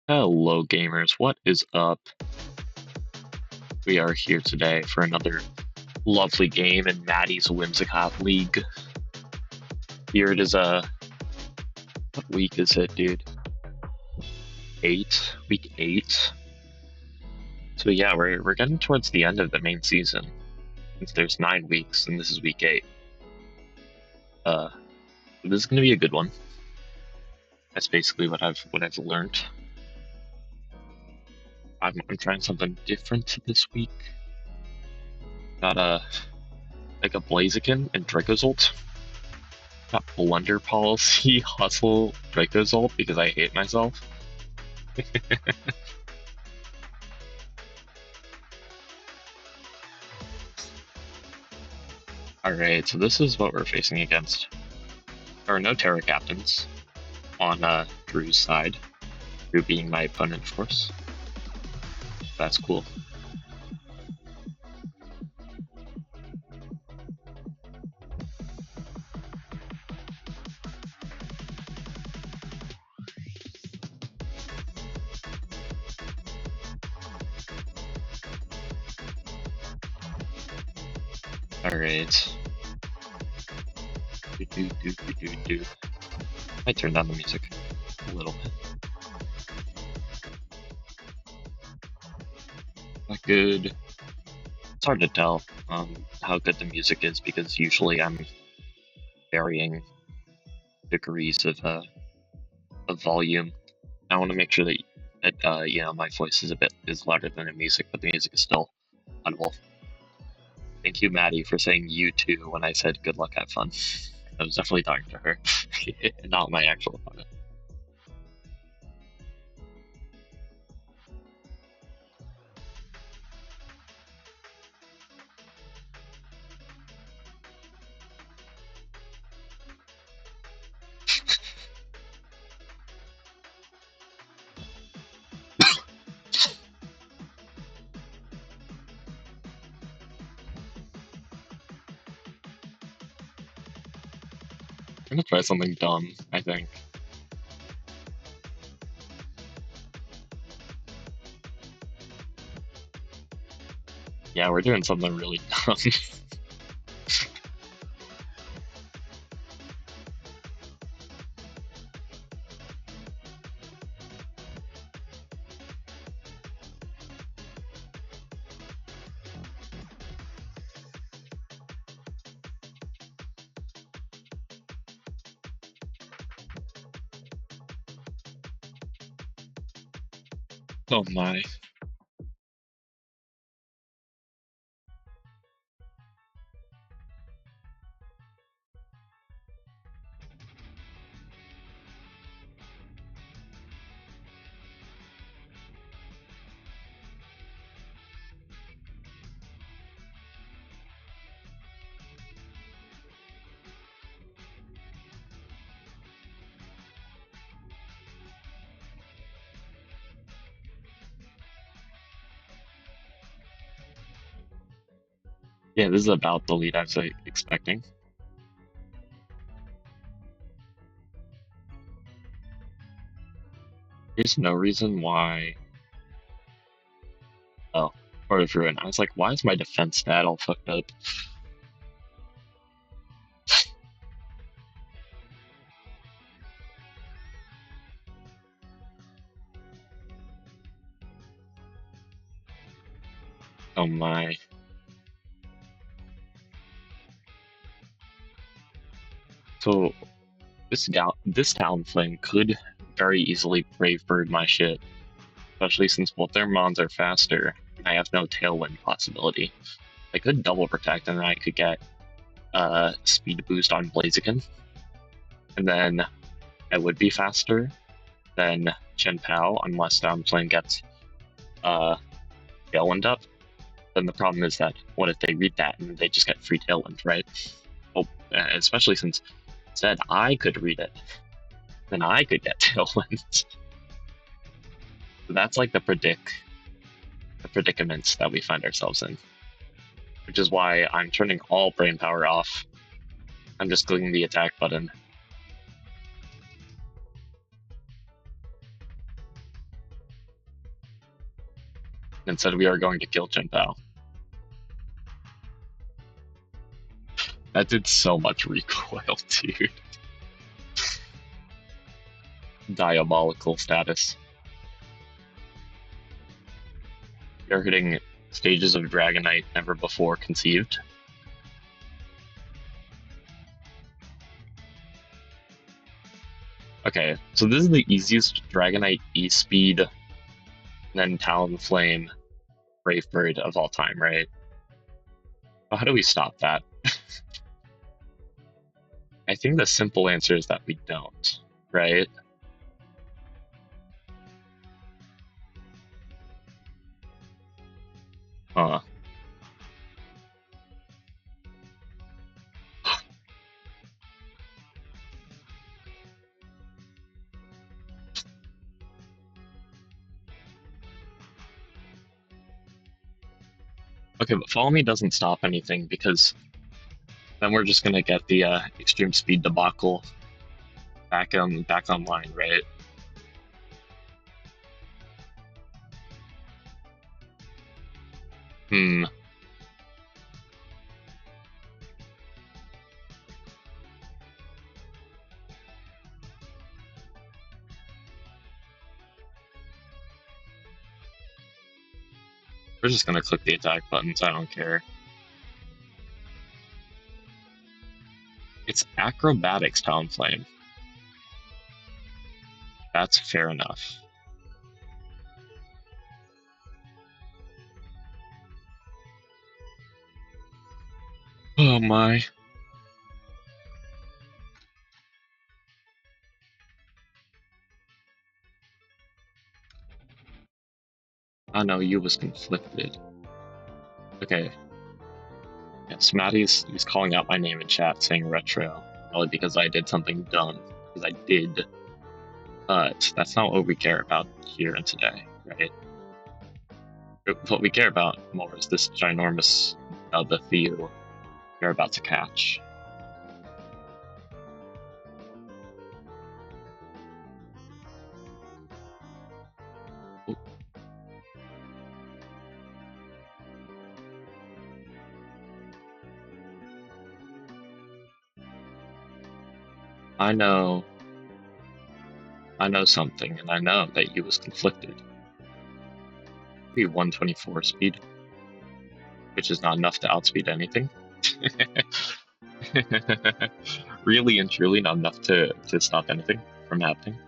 Hello, gamers. What is up? We are here today for another lovely game in Maddie's Whimsicott League. Here it is. What week is it, dude? Week 8. So yeah, we're getting towards the end of the main season. Since there's 9 weeks, and this is week 8. This is gonna be a good one. That's basically what I've learned. I'm trying something different this week. Got like a Blaziken and Dracozolt. Got Blunder Policy, Hustle, Dracozolt because I hate myself. Alright, so this is what we're facing against. There are no Terra Captains on Drew's side. Drew being my opponent, of course. That's cool. Alright. I turned down the music a little bit. Not good. It's hard to tell how good the music is because usually I'm varying degrees of volume. I want to make sure that you know, my voice is louder than the music, but the music is still audible. Thank you, Maddie, for saying you too when I said good luck, have fun. I was definitely talking to her, not my actual opponent. I'm gonna try something dumb, I think. Yeah, we're doing something really dumb. Oh my. Yeah, this is about the lead I was expecting. There's no reason why. Oh, Part of Ruin. I was like, why is my defense stat all fucked up? Oh my. So this Talonflame could very easily Brave Bird my shit, especially since both their mons are faster. And I have no Tailwind possibility. I could double protect, and then I could get speed boost on Blaziken, and then I would be faster than Chen Pao unless Talonflame gets Tailwind up. Then the problem is that what if they read that and they just get free Tailwind, right? Well, especially since instead I could read it, then I could get Tailwind. So that's like the predicaments that we find ourselves in, which is why I'm turning all brain power off. I'm just clicking the attack button. and said we are going to kill Chen Pao. That did so much recoil, dude. Diabolical status. We are hitting stages of Dragonite never before conceived. Okay, so this is the easiest Dragonite E-Speed, then Talonflame, Brave Bird of all time, right? Well, how do we stop that? I think the simple answer is that we don't, right? Huh. Okay, but Follow Me doesn't stop anything because then we're just gonna get the Extreme Speed debacle back online, right? Hmm. We're just gonna click the attack buttons, I don't care. It's Acrobatics Talonflame. That's fair enough. Oh my. I know you was conflicted. Okay. Yes, Maddie's he's calling out my name in chat saying retro. Probably because I did something dumb. Because I did. But that's not what we care about here and today, right? What we care about more is this ginormous the Theo you're about to catch. Ooh. I know something, and I know that you was conflicted. Be 124 speed, which is not enough to outspeed anything. Really and truly not enough to stop anything from happening.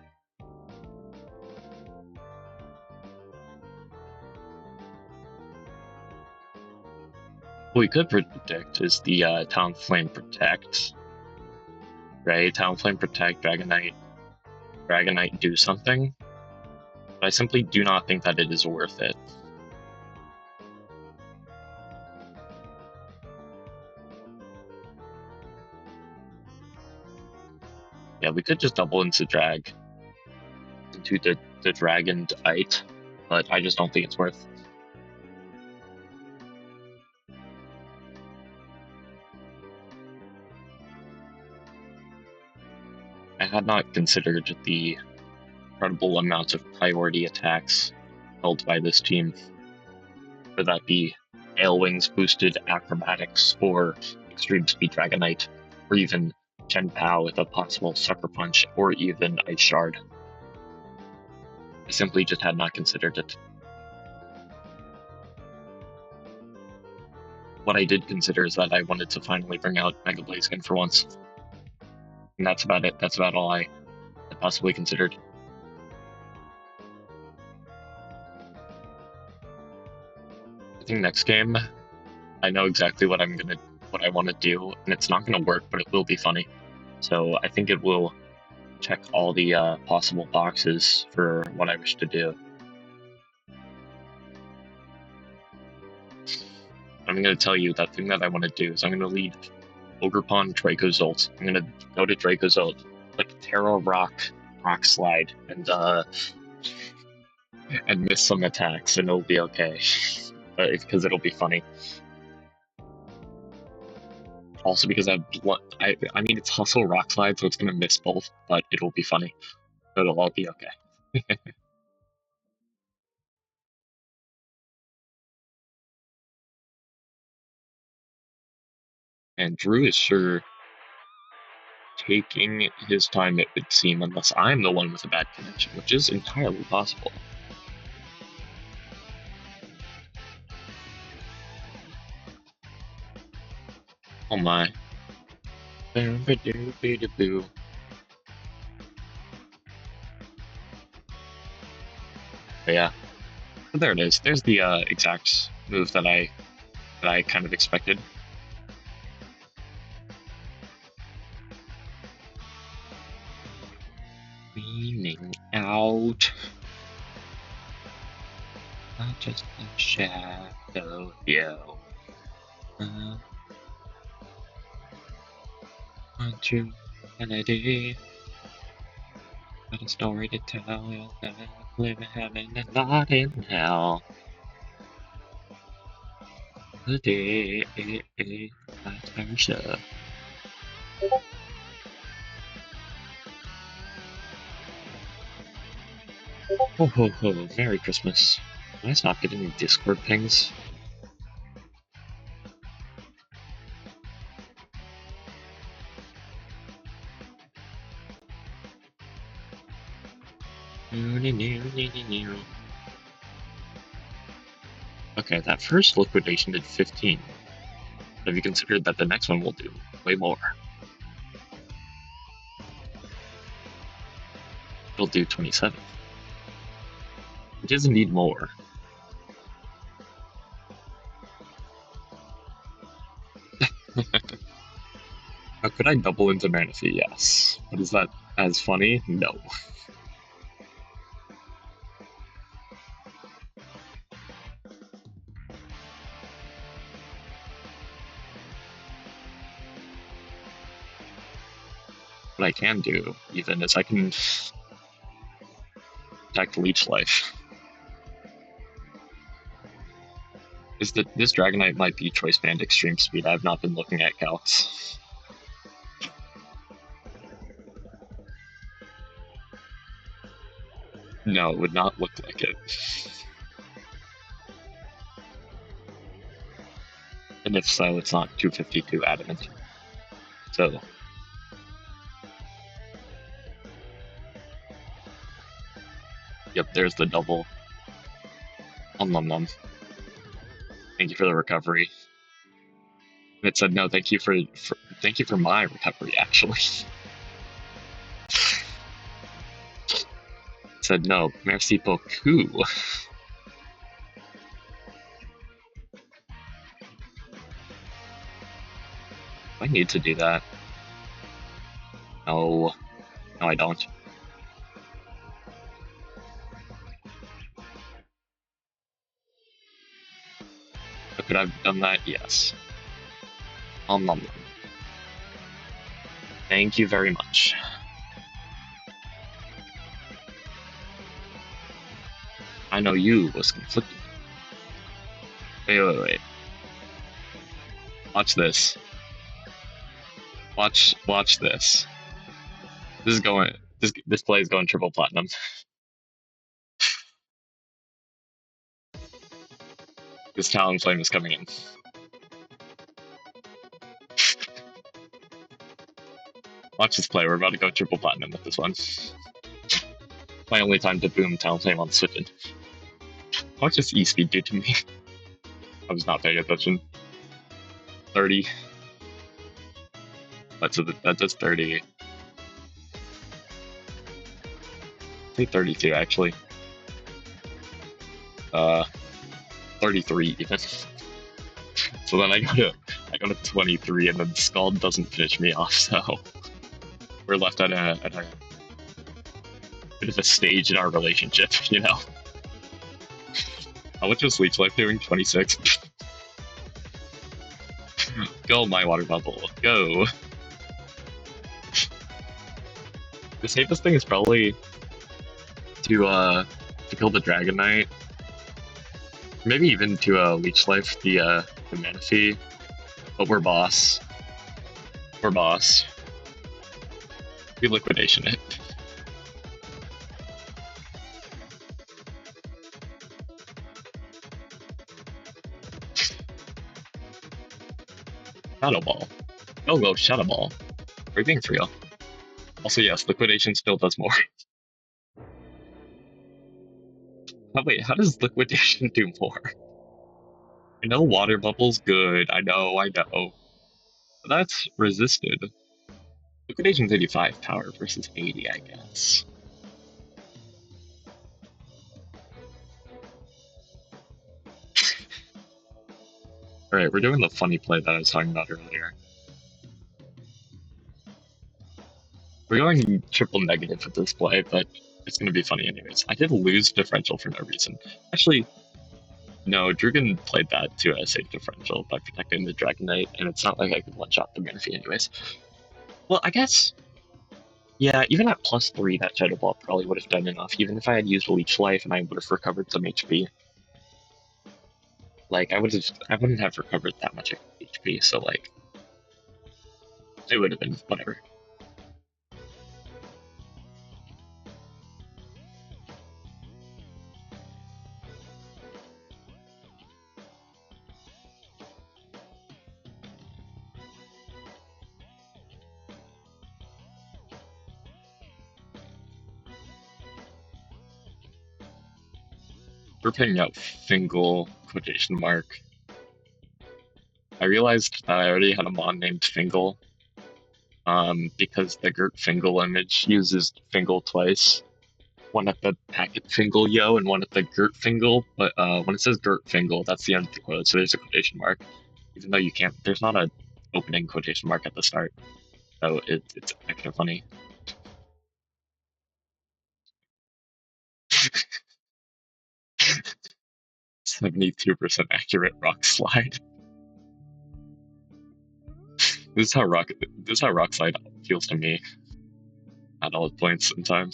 What we could predict is the Talonflame Protect, right? Talonflame Protect, Dragonite do something. But I simply do not think that it is worth it. Yeah, we could just double into the Dragonite, but I just don't think it's worth. I had not considered the incredible amount of priority attacks held by this team. Whether that be Ailwings boosted Acrobatics or Extreme Speed Dragonite, or even Chen Pao with a possible Sucker Punch, or even Ice Shard. I simply just had not considered it. What I did consider is that I wanted to finally bring out Mega Blaziken for once. And that's about it. That's about all I possibly considered. I think next game, I know exactly what I want to do, and it's not gonna work, but it will be funny. So I think it will check all the possible boxes for what I wish to do. I'm going to tell you that thing that I want to do is I'm going to lead Ogerpon Dracozolt. I'm going to go to Dracozolt, like Terra Rock Slide, and miss some attacks, and it'll be okay. Because it'll be funny. Also because I mean, it's Hustle Rock Slide, so it's going to miss both, but it'll be funny. It'll all be okay. And Drew is sure taking his time, it would seem, unless I'm the one with a bad connection, which is entirely possible. Oh my. But yeah, but there it is. There's the exact move that I kind of expected. Leaning out, not just a shadow. Yeah. Aren't you Kennedy? Got a story to tell. You'll never live in heaven and not in hell. The day, that's very sure. Ho ho ho! Merry Christmas. Can I stop getting Discord pings? Okay, that first liquidation did 15. Have you considered that the next one will do way more? It'll do 27. It doesn't need more. How could I double into Manaphy? Yes. But is that as funny? No. What I can do, even, is I can attack Leech Life. Is that this Dragonite might be Choice Band Extreme Speed? I have not been looking at calcs. No, it would not look like it. And if so, it's not 252 Adamant. So. Yep, there's the double. Nom nom. Thank you for the recovery. And it said no, thank you for my recovery, actually. It said no, merci beaucoup. I need to do that. No. No, I don't. Could I have done that? Yes. Nom nom. Thank you very much. I know you was conflicted. Wait. Watch this. Watch this. This is going. This play is going triple platinum. This Talonflame is coming in. Watch this play. We're about to go triple platinum with this one. My only time to boom Talonflame on Swiftend. What does E-Speed do to me? I was not paying attention. 30. That does 30. I think 32 actually. 33 even. So then I go to 23, and then Scald doesn't finish me off, so we're left at a bit of a stage in our relationship, you know. How much was Leech Life doing? 26. Go, my water bubble. Go. The safest thing is probably to kill the Dragonite. Maybe even to Leech Life the Manaphy. But we're boss. We're boss. We liquidation it. Battle Ball. Oh, go Shadow Ball. Are you being for real? Also, yes, Liquidation still does more. Oh, wait, how does Liquidation do more? I know Water Bubble's good. I know. But that's resisted. Liquidation's 85 power versus 80, I guess. Alright, we're doing the funny play that I was talking about earlier. We're going triple negative with this play, but it's going to be funny anyways. I did lose differential for no reason. Actually, no, Drugan played that to a safe differential by protecting the Dragon Knight, and it's not like I could one-shot the Manaphy anyways. Well, I guess, yeah, even at +3, that Shadow Ball probably would have done enough, even if I had used Leech Life and I would have recovered some HP. Like, I wouldn't have recovered that much HP, so, like, it would have been whatever. We're picking out Fingal, quotation mark. I realized that I already had a mon named Fingal, because the Gert Fingal image uses Fingal twice. One at the packet Fingal yo and one at the Gert Fingal, but when it says Gert Fingal, that's the end of the quote, so there's a quotation mark. Even though you can't, there's not a opening quotation mark at the start, so it's extra funny. 72% accurate rock slide. This is how rock slide feels to me at all points in time.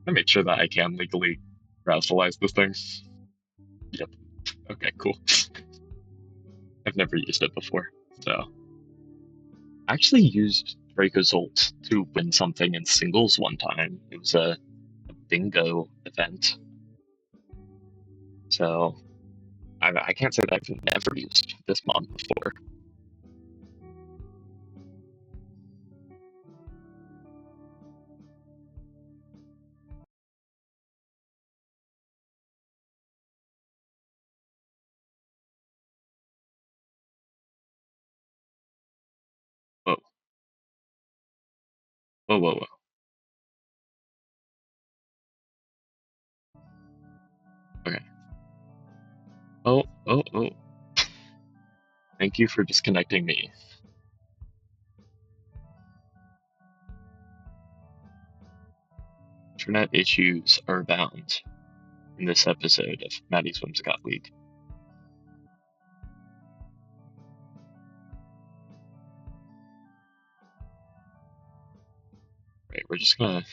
I make sure that I can legally rationalize this thing. Yep. Okay, cool. I've never used it before, so. I actually used Draco's ult to win something in singles one time. It was a bingo event. So, I can't say that I've never used this mod before. Whoa. Whoa, whoa, whoa. Okay. Oh, oh, oh. Thank you for disconnecting me. Internet issues are abound in this episode of Maddie's Whimsicott League. Right, we're just gonna...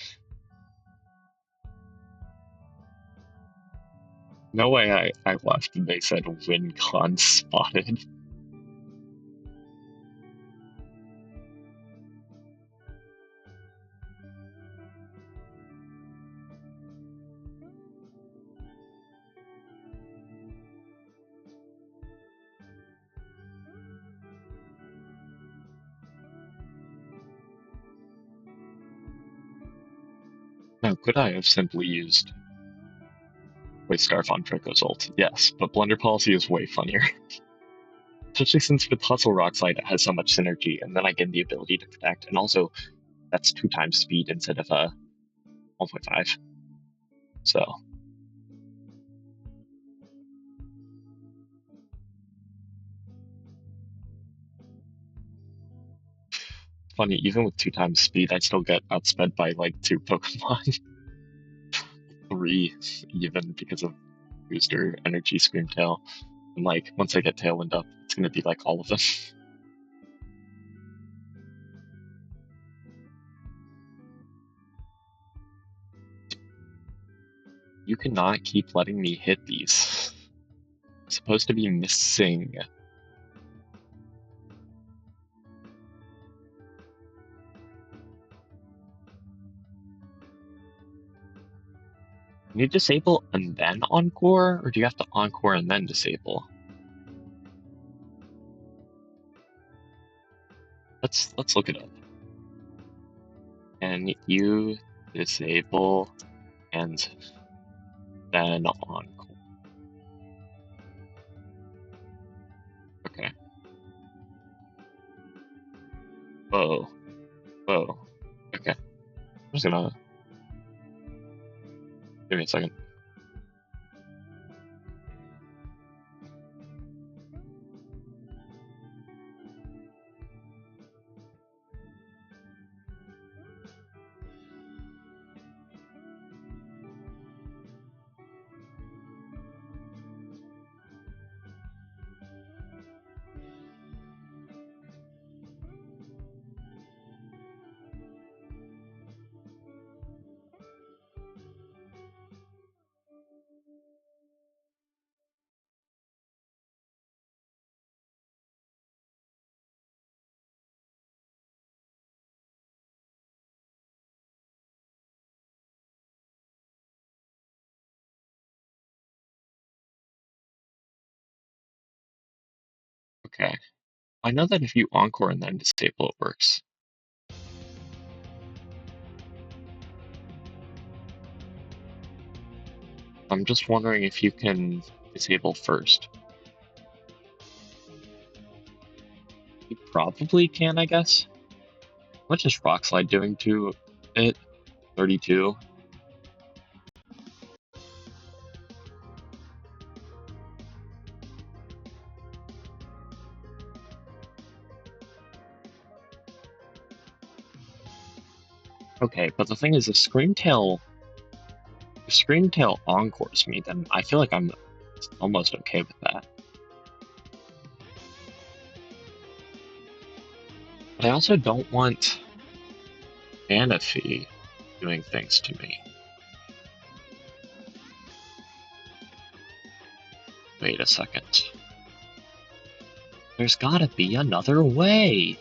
No way I left and they said WinCon spotted. Now, could I have simply used Scarf on Draco's ult? Yes, but Blunder Policy is way funnier. Especially since with Hustle Rock Slide it has so much synergy, and then I get the ability to protect, and also that's 2 times speed instead of 1.5. So funny, even with 2 times speed, I still get outsped by like 2 Pokemon. 3 even because of Booster, Energy, Screamtail. And like once I get Tailwind up, it's gonna be like all of them. You cannot keep letting me hit these. I'm supposed to be missing. Can you disable and then encore, or do you have to encore and then disable? let's look it up. Can you disable and then encore? Okay. Whoa. Whoa. Okay. I'm just gonna give me a second. Okay. I know that if you encore and then disable, it works. I'm just wondering if you can disable first. You probably can, I guess. What is Rock Slide doing to it? 32. Okay, but the thing is, if Screamtail encores me, then I feel like I'm almost okay with that. But I also don't want Manaphy doing things to me. Wait a second. There's gotta be another way!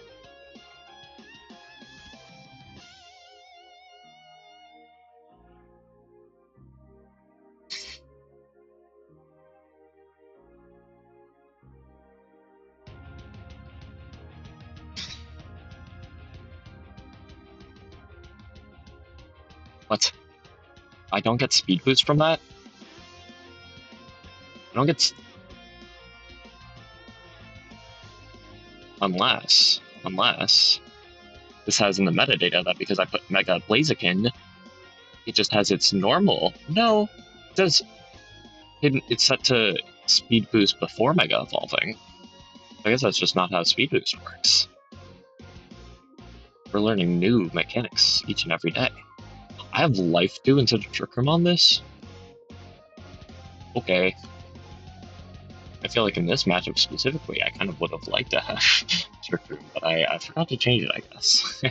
What? I don't get speed boost from that? I don't get... Unless... This has in the metadata that because I put Mega Blaziken, it just has its normal. No, it does. It's set to speed boost before Mega Evolving. I guess that's just not how speed boost works. We're learning new mechanics each and every day. I have Life Dew instead of Trick Room on this? Okay. I feel like in this matchup specifically, I kind of would have liked to have Trick Room, but I forgot to change it, I guess.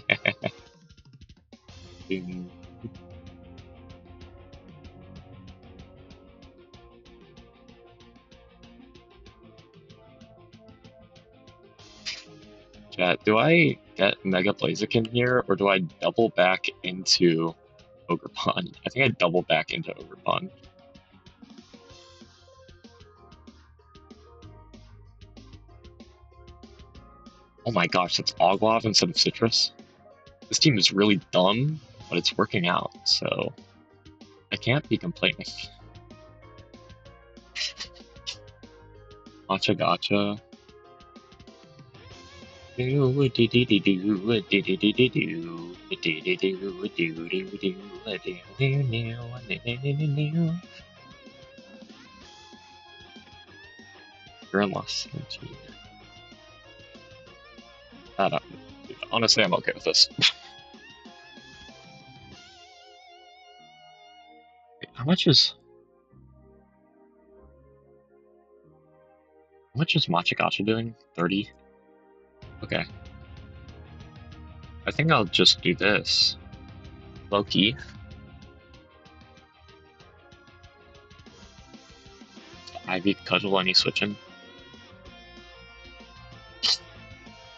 Chat, do I get Mega Blaziken here, or do I double back into Ogerpon? I think I double back into Ogerpon. Oh my gosh, that's Ogloff instead of Citrus. This team is really dumb, but it's working out, so I can't be complaining. Gotcha, gotcha. You're in loss 17. Honestly, I'm okay with this. Wait, how much is Machagacha doing? 30? Okay. I think I'll just do this. Low-key. Ivy Cudgel any switching.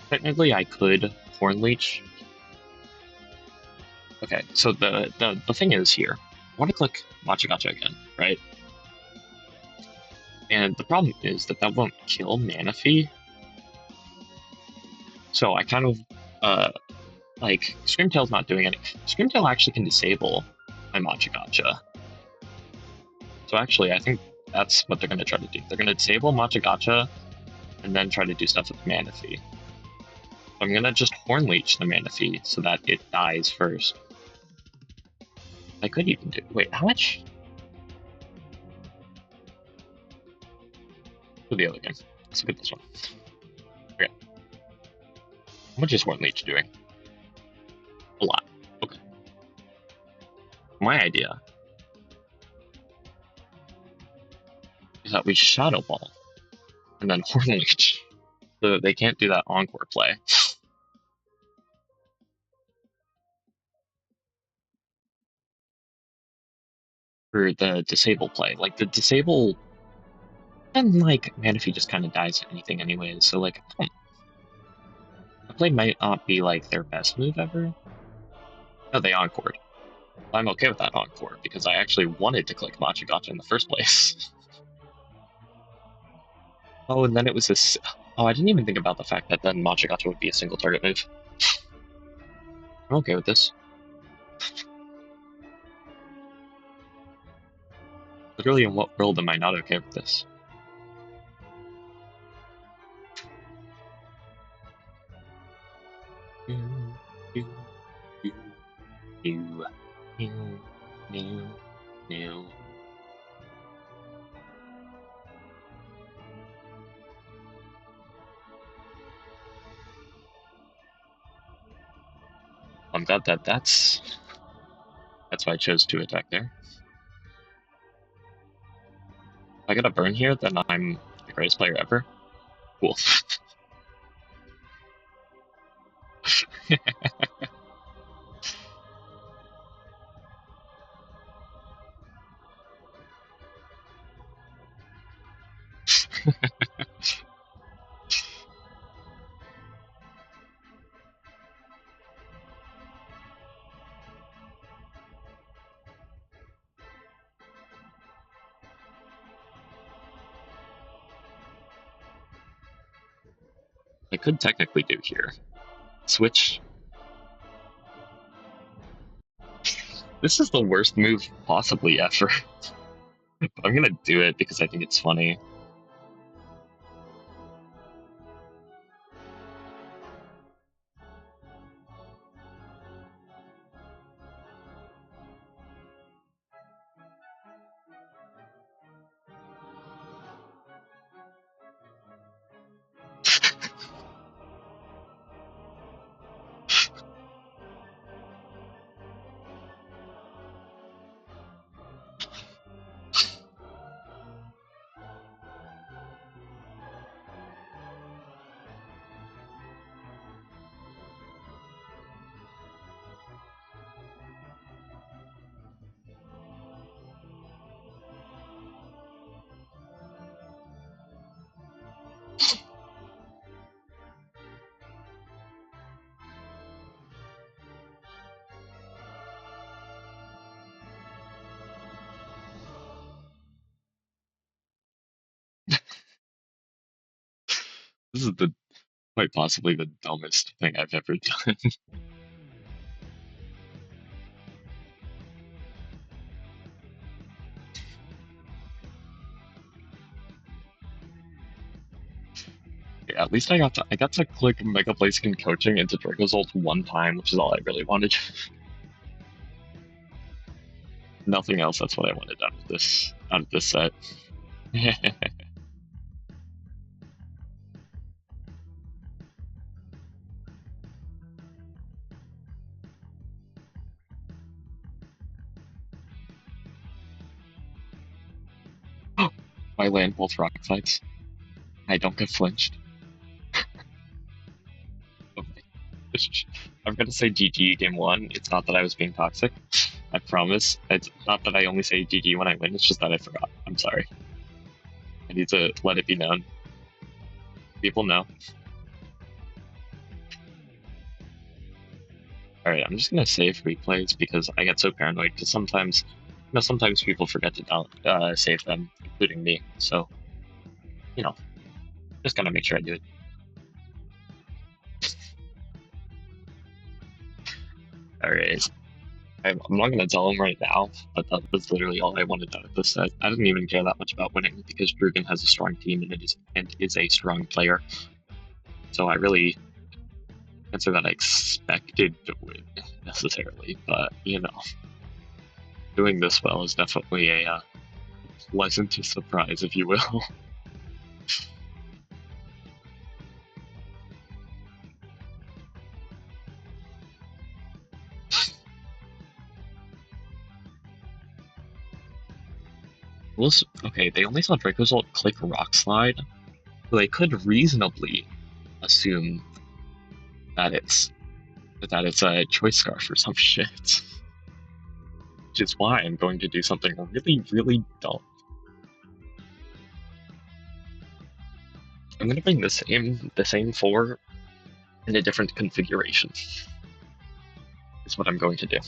Technically, I could Horn Leech. Okay, so the thing is here, I want to click Machagacha again, right? And the problem is that won't kill Manaphy. So I kind of like, Screamtail's not doing any. Screamtail actually can disable my Matcha Gotcha. So actually, I think that's what they're going to try to do. They're going to disable Matcha Gotcha and then try to do stuff with Manaphy. So I'm going to just Horn Leech the Manaphy so that it dies first. I could even do. Wait, how much? For the other game. Let's look at this one. Okay. How much is Horn Leech doing? A lot. Okay. My idea is that we Shadow Ball and then Horn Leech. So they can't do that Encore play. For the disable play. Like, the disable. And, like, Manaphy just kind of dies at anything anyways, so, like, the play might not be, like, their best move ever. No, they Encored. I'm okay with that Encore, because I actually wanted to click Matcha Gotcha in the first place. Oh, and then it was this. Oh, I didn't even think about the fact that then Matcha Gotcha would be a single target move. I'm okay with this. Literally, in what world am I not okay with this? I'm glad that that's why I chose to attack there. If I get a burn here, then I'm the greatest player ever. Cool. I could technically do here. Switch. This is the worst move possibly ever. But I'm gonna do it because I think it's funny. This is the quite possibly the dumbest thing I've ever done. Yeah, at least I got to click Mega Blaziken coaching into Draco's ult one time, which is all I really wanted. Nothing else. That's what I wanted out of this set. My land both rock fights. I don't get flinched. I'm gonna say GG game one. It's not that I was being toxic. I promise. It's not that I only say GG when I win. It's just that I forgot. I'm sorry. I need to let it be known. People know. Alright, I'm just gonna save replays because I get so paranoid because sometimes, sometimes people forget to save them, including me. So, just gotta make sure I do it. Alright. I'm not gonna tell him right now, but that was literally all I wanted out of this set. I didn't even care that much about winning because Drugan has a strong team and is a strong player. So I really can't say that I expected to win necessarily, but you know, doing this well is definitely a pleasant surprise, if you will. Okay, they only saw Draco's ult click Rock Slide, so they could reasonably assume that it's a choice scarf or some shit. Which is why I'm going to do something really, really dumb. I'm gonna bring the same four in a different configuration. Is what I'm going to do.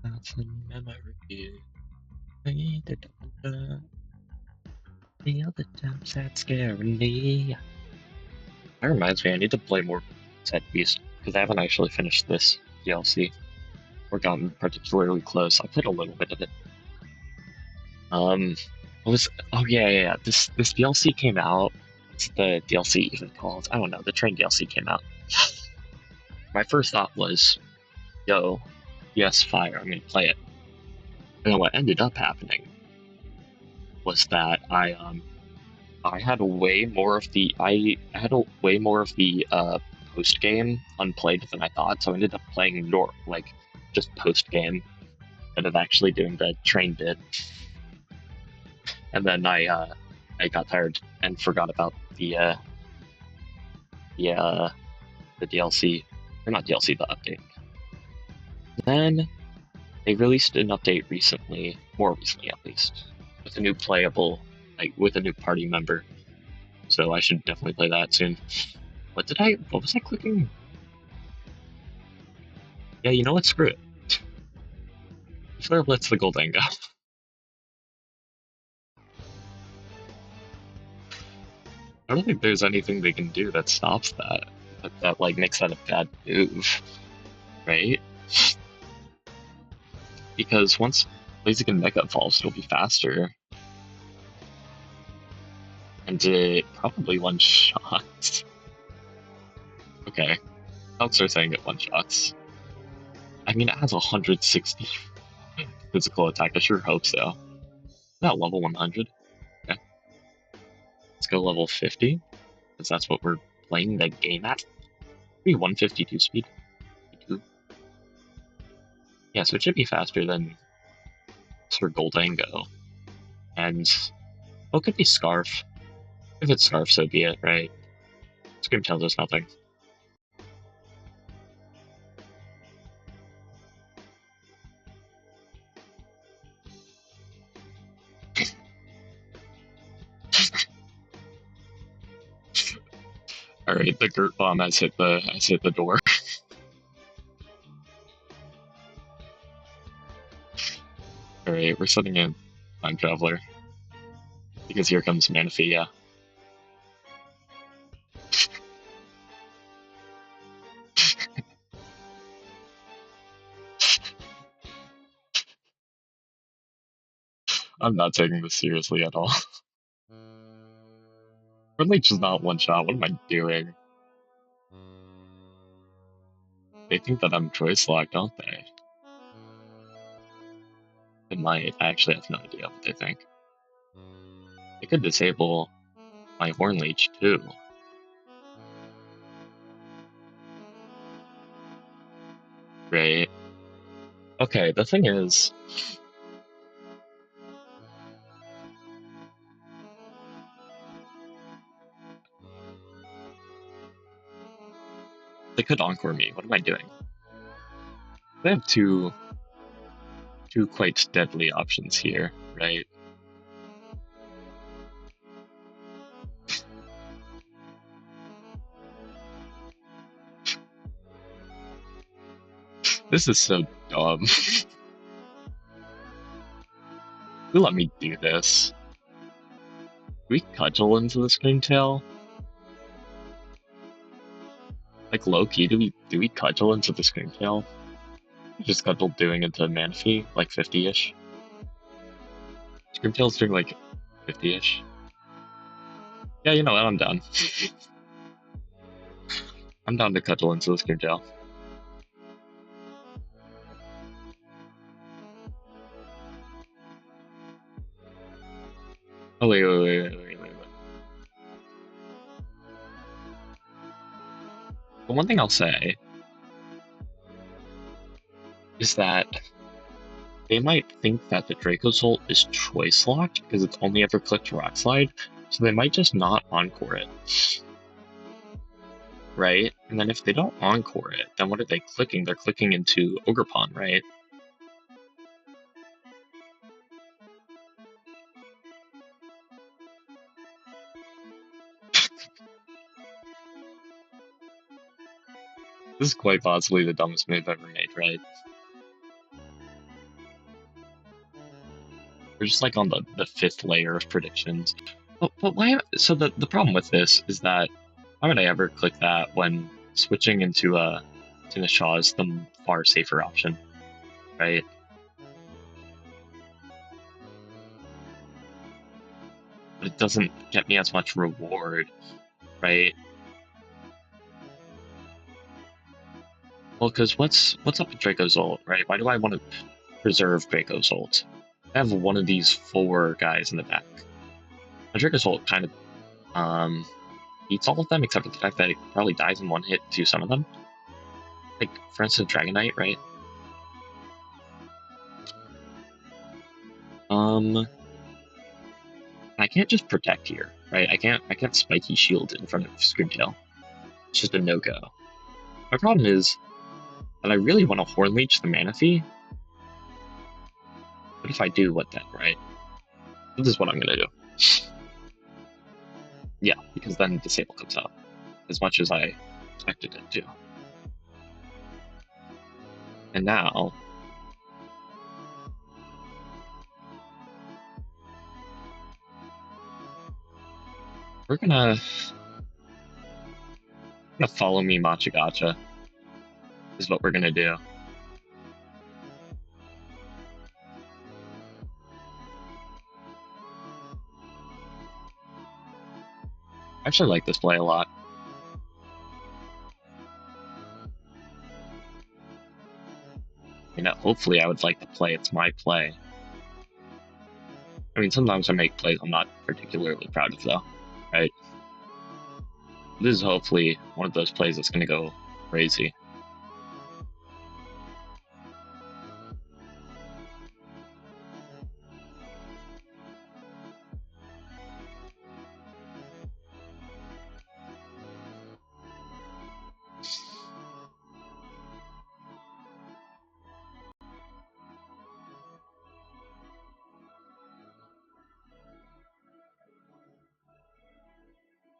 That's a memory. The other times that scaring me. That reminds me, I need to play more set piece because I haven't actually finished this DLC or gotten particularly close. I played a little bit of it. What was? Oh yeah. This DLC came out. What's the DLC even called? I don't know. The train DLC came out. My first thought was, yo, yes, fire. I'm gonna play it. And then what ended up happening was that I had way more of the post game unplayed than I thought, so I ended up playing just post game instead of actually doing the train bit. And then I got tired and forgot about the DLC, or not DLC, the update. Then they released an update recently, more recently at least, with a new playable, with a new party member. So I should definitely play that soon. What was I clicking? Yeah, you know what? Screw it. Flare Blitz the Goldango. I don't think there's anything they can do that stops that makes that a bad move, right? Because once Blaziken Mega evolves, it'll be faster. And it probably one-shots. Okay. I'll start saying it one-shots. I mean, it has 160 physical attack. I sure hope so. Not level 100. Okay. Let's go level 50, because that's what we're playing the game at. Maybe 152 speed. Yeah, so it should be faster than Sir Goldango. And, well, it could be Scarf. If it's Scarf, so be it, right? Scream tells us nothing. Alright, the Gert Bomb has hit the door. Alright, we're setting in Time Traveler. Because here comes Manaphy, yeah. I'm not taking this seriously at all. Leech is not one shot, what am I doing? They think that I'm choice locked, don't they? They might. I actually have no idea what they think. They could disable my Horn Leech too. Right. Okay, the thing is, they could Encore me. What am I doing? They have two quite deadly options here, right? This is so dumb. Who let me do this? Do we cudgel into the screamtail? Like low key, do we cudgel into the screamtail? Just cudgel doing into Manaphy, like 50-ish. Screamtail's doing like 50-ish. Yeah, you know what, I'm done. I'm down to cudgel into the screamtail. Oh wait. The one thing I'll say is that they might think that the Draco's ult is choice locked because it's only ever clicked Rock Slide, so they might just not encore it. Right? And then if they don't encore it, then what are they clicking? They're clicking into Ogerpon, right? This is quite possibly the dumbest move ever made, right? We're just like on the fifth layer of predictions. But why? So the problem with this is that why would I ever click that when switching into a Shaw is the far safer option, right? But it doesn't get me as much reward, right? Well, because what's up with Draco's ult, right? Why do I want to preserve Draco's ult? I have one of these four guys in the back. My Draco's ult kind of beats all of them, except for the fact that it probably dies in one hit to some of them. Like, for instance, Dragon Knight, right? I can't just protect here, right? I can't spiky shield in front of Screamtail. It's just a no-go. My problem is that I really want to Horn Leech the Manaphy. But if I do, what then, right? This is what I'm gonna do. Yeah, because then Disable comes out. As much as I expected it to. And now we're gonna follow me Machagacha is what we're gonna do. I actually like this play a lot. You know, hopefully I would like to play it's my play. I mean, sometimes I make plays I'm not particularly proud of, though, right? This is hopefully one of those plays that's gonna go crazy.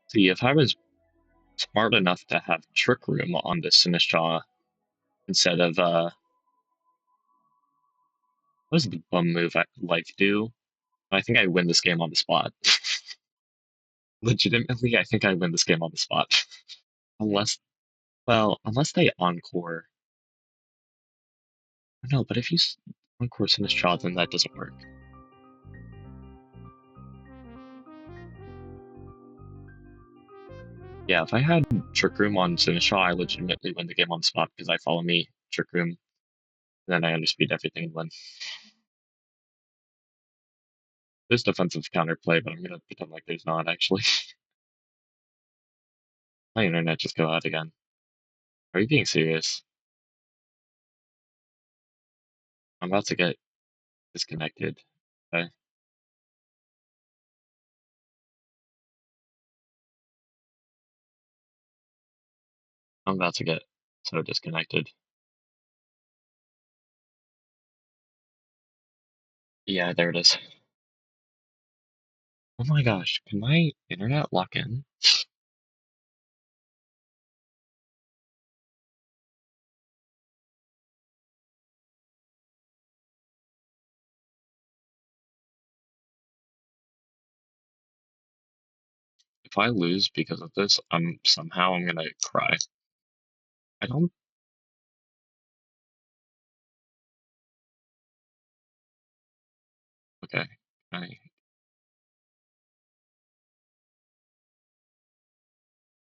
See, if I was smart enough to have Trick Room on this Sinistra instead of, what does the bum move Life do? I think I win this game on the spot. Legitimately, I think I win this game on the spot. Unless, well, unless they encore. No, but if you encore Sinistra, then that doesn't work. Yeah, if I had Trick Room on Sinistra, I legitimately win the game on the spot because I follow me, Trick Room, then I underspeed everything and win. There's defensive counterplay, but I'm gonna pretend like there's not actually. My internet just go out again. Are you being serious? I'm about to get disconnected. Okay. I'm about to get so disconnected. Yeah, there it is. Oh my gosh, can my internet lock in? if I lose because of this, I'm gonna cry. I don't. Okay.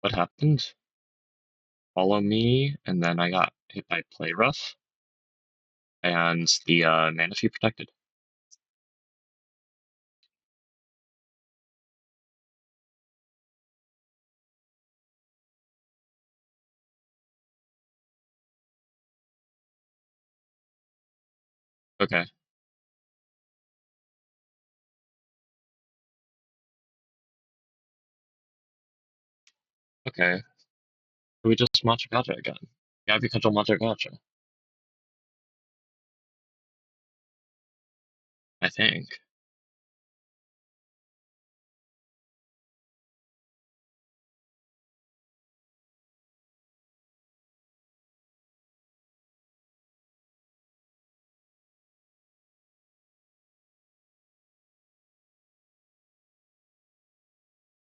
What happened? Follow me, and then I got hit by play rough, and the Manaphy protected. Okay. Okay. We just matcha gotcha again. Yeah, because of matcha gotcha. I think.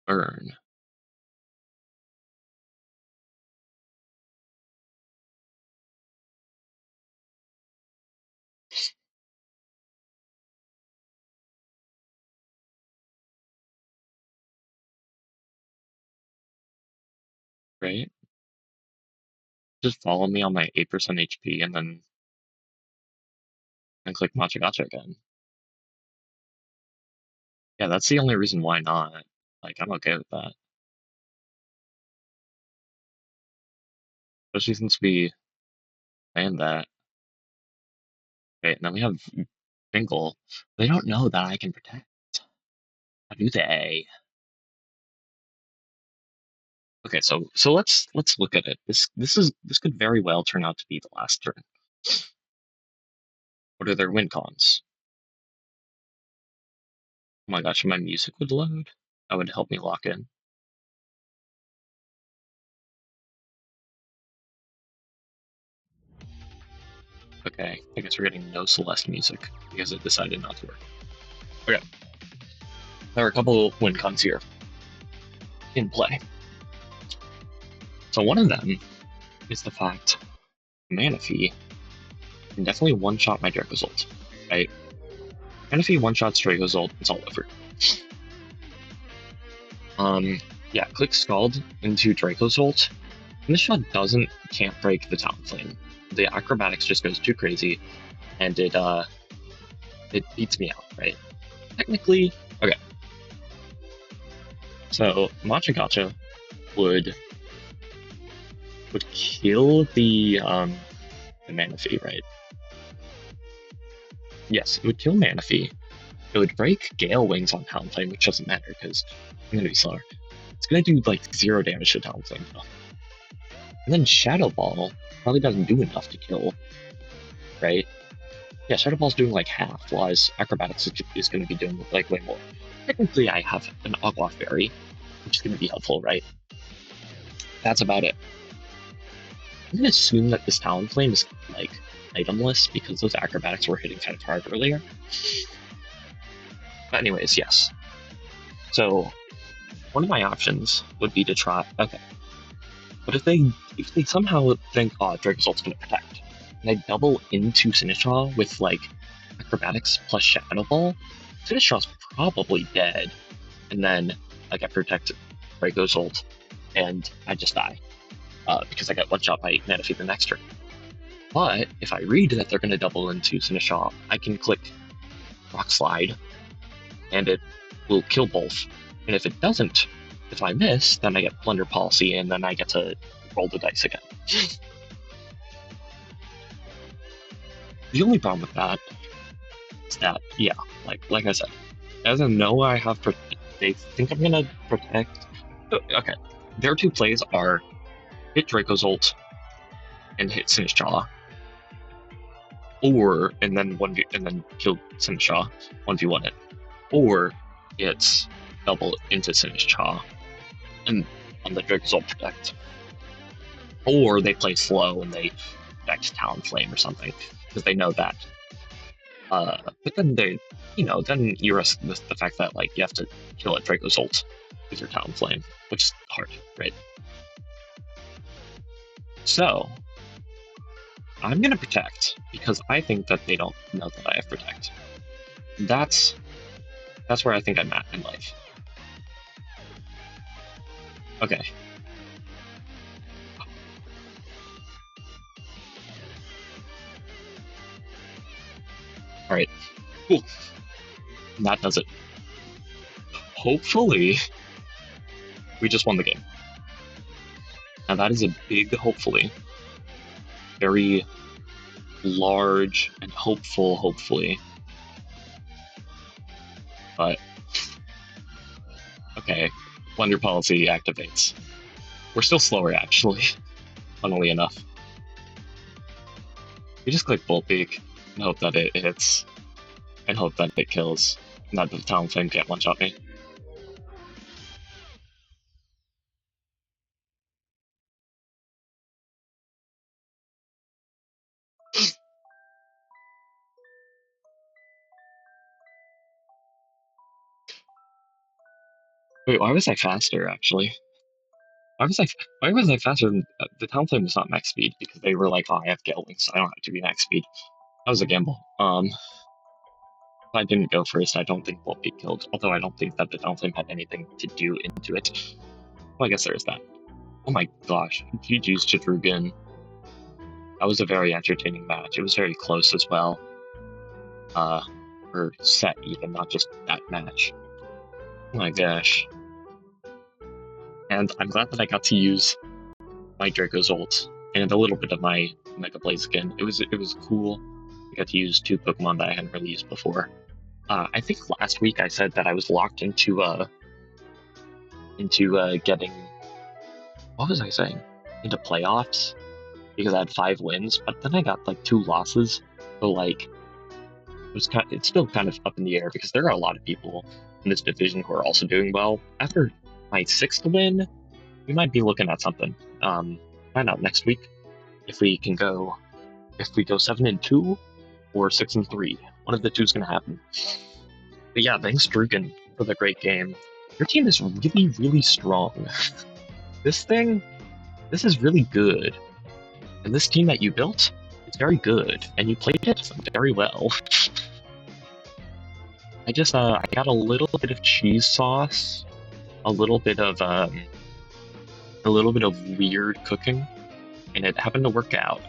Burn. Right? Just follow me on my 8% HP and then click matcha gotcha again. Yeah, that's the only reason why not. Like, I'm okay with that. Especially since we planned that. Okay, and then we have Finkel. They don't know that I can protect. How do they? Okay, so let's look at it. This could very well turn out to be the last turn. What are their win cons? Oh my gosh, my music would load. That would help me lock in. Okay, I guess we're getting no Celeste music because it decided not to work. Okay, there are a couple win cons here in play. So one of them is the fact Manaphy can definitely one-shot my Draco's ult, right? Manaphy one-shots Draco's ult, it's all over. Yeah, click Scald into Draco's ult. And this shot can't break the Talonflame. The acrobatics just goes too crazy, and it beats me out, right? Technically, okay. So Matcha Gotcha would kill the Manaphy, right? Yes, it would kill Manaphy. It would break Gale Wings on Talonflame, which doesn't matter because I'm gonna be slower. It's gonna do like 0 damage to Talonflame though. And then Shadow Ball probably doesn't do enough to kill, right? Yeah, Shadow Ball's doing like half, while his Acrobatics is going to be doing like way more. Technically, I have an Ogloff Berry, which is going to be helpful, right? That's about it. I'm going to assume that this Talonflame is like itemless because those Acrobatics were hitting kind of hard earlier. But anyways, yes. So one of my options would be to try. Okay, but if they somehow think, oh, Draco's ult's going to protect, and I double into Sinistcha with like Acrobatics plus Shadow Ball, Sinistcha's probably dead, and then like I protect Draco's ult, and I just die because I get one shot by Manaphy the next turn. But if I read that they're going to double into Sinistcha, I can click Rock Slide, and it will kill both. And if it doesn't, if I miss, then I get Plunder Policy, and then I get to roll the dice again. The only problem with that is that, yeah, like I said, as I know I have, they think I'm gonna protect. Okay, their two plays are hit Draco's ult and hit Sinistcha, or and then kill Sinistcha 1v1 it, or it's double into Sinistcha and on the Draco's ult protect, or they play slow and they protect Talonflame or something because they know that. But then then you risk the fact that like you have to kill a Draco's ult with your Talonflame, which is hard, right? So I'm gonna protect because I think that they don't know that I have protect. That's where I think I'm at in life. Okay. All right. Cool. That does it. Hopefully, we just won the game. Now that is a big hopefully. Very large and hopeful, hopefully. But okay, Wonder Policy activates. We're still slower, actually, funnily enough. We just click Bolt Beak and hope that it hits, and hope that it kills, and that the Talonflame can't one-shot me. Wait, why was I faster, actually? Why was I faster than the Talonflame was not max speed because they were like, oh, I have Gale Wings, so I don't have to be max speed. That was a gamble. If I didn't go first, I don't think Bolt Beak killed, although I don't think that the Talonflame had anything to do into it. Well, I guess there is that. Oh my gosh, GG's to Drugan. That was a very entertaining match. It was very close as well. Or set even, not just that match. Oh my gosh. And I'm glad that I got to use my Draco's ult and a little bit of my Mega Blaze again. It was cool. I got to use 2 Pokemon that I hadn't really used before. I think last week I said that I was locked into getting, what was I saying? Into playoffs because I had 5 wins, but then I got like 2 losses. So like it's still kind of up in the air because there are a lot of people in this division who are also doing well. After my 6th win, we might be looking at something. Find out next week if we can go, 7-2 or 6-3. One of the two is going to happen. But yeah, thanks Drugan for the great game. Your team is really, really strong. This is really good. And this team that you built is very good, and you played it very well. I got a little bit of cheese sauce, a little bit of weird cooking, and it happened to work out.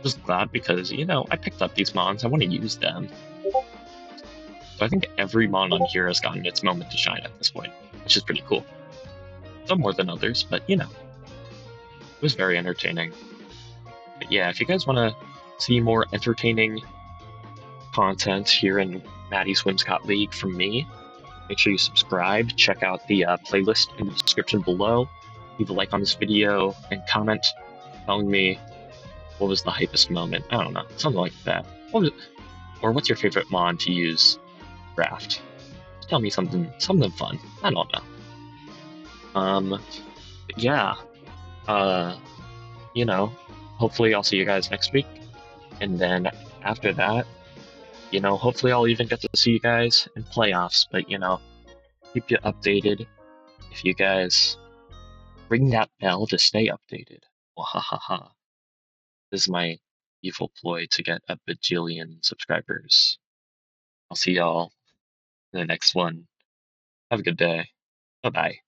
Just glad because, I picked up these mons, I want to use them. So I think every mon on here has gotten its moment to shine at this point, which is pretty cool. Some more than others, but it was very entertaining. But yeah, if you guys want to see more entertaining content here in Maddie's Whimsicott League from me, make sure you subscribe, check out the playlist in the description below, leave a like on this video, and comment telling me what was the hypest moment. I don't know, something like that. Or what's your favorite mon to use draft? Tell me something fun. I don't know. Yeah. Hopefully I'll see you guys next week. And then after that, hopefully I'll even get to see you guys in playoffs. But, keep you updated if you guys ring that bell to stay updated. Wahahaha. This is my evil ploy to get a bajillion subscribers. I'll see y'all in the next one. Have a good day. Bye-bye.